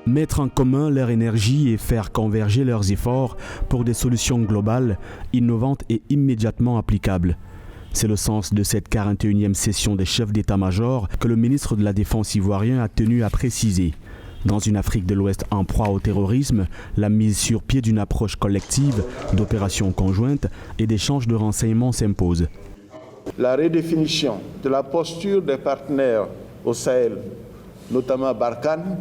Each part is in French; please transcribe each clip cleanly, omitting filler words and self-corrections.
Mettre en commun leur énergie et faire converger leurs efforts pour des solutions globales, innovantes et immédiatement applicables. C'est le sens de cette 41e session des chefs d'état-major que le ministre de la Défense ivoirien a tenu à préciser. Dans une Afrique de l'Ouest en proie au terrorisme, la mise sur pied d'une approche collective, d'opérations conjointes et d'échanges de renseignements s'impose. La redéfinition de la posture des partenaires au Sahel, notamment Barkhane,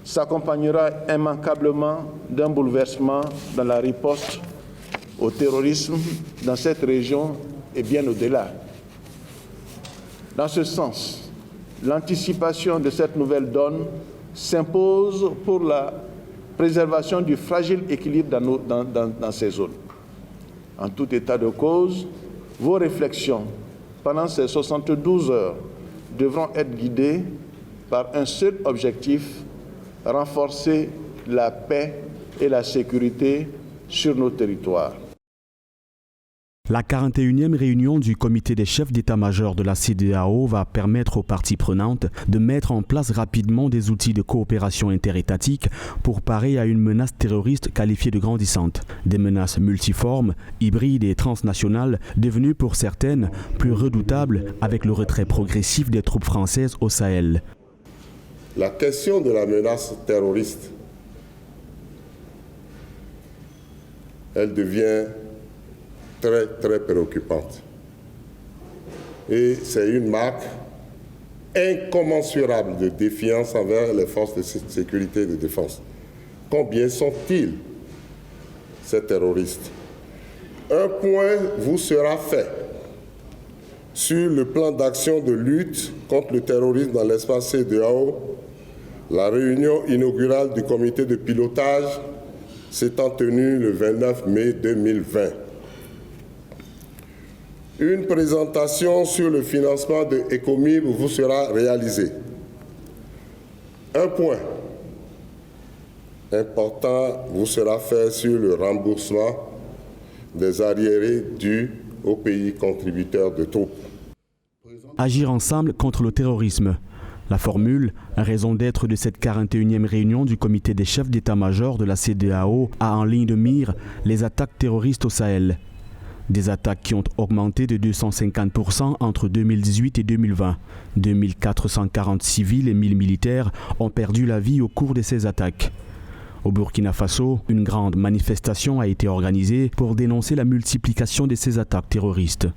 s'accompagnera immanquablement d'un bouleversement dans la riposte au terrorisme dans cette région et bien au-delà. Dans ce sens, l'anticipation de cette nouvelle donne s'impose pour la préservation du fragile équilibre dans ces zones. En tout état de cause, vos réflexions pendant ces 72 heures devront être guidées par un seul objectif: renforcer la paix et la sécurité sur nos territoires. La 41e réunion du comité des chefs d'état-major de la CEDEAO va permettre aux parties prenantes de mettre en place rapidement des outils de coopération interétatique pour parer à une menace terroriste qualifiée de grandissante. Des menaces multiformes, hybrides et transnationales, devenues pour certaines plus redoutables avec le retrait progressif des troupes françaises au Sahel. La question de la menace terroriste, elle devient très préoccupante. Et c'est une marque incommensurable de défiance envers les forces de sécurité et de défense. Combien sont-ils, ces terroristes? Un point vous sera fait sur le plan d'action de lutte contre le terrorisme dans l'espace CEDEAO. La réunion inaugurale du comité de pilotage s'étant tenue le 29 mai 2020. Une présentation sur le financement de ECOMIB vous sera réalisée. Un point important vous sera fait sur le remboursement des arriérés dus aux pays contributeurs de troupes. Agir ensemble contre le terrorisme. La formule, raison d'être de cette 41e réunion du comité des chefs d'état-major de la CEDEAO, a en ligne de mire les attaques terroristes au Sahel. Des attaques qui ont augmenté de 250% entre 2018 et 2020. 2440 civils et 1000 militaires ont perdu la vie au cours de ces attaques. Au Burkina Faso, une grande manifestation a été organisée pour dénoncer la multiplication de ces attaques terroristes.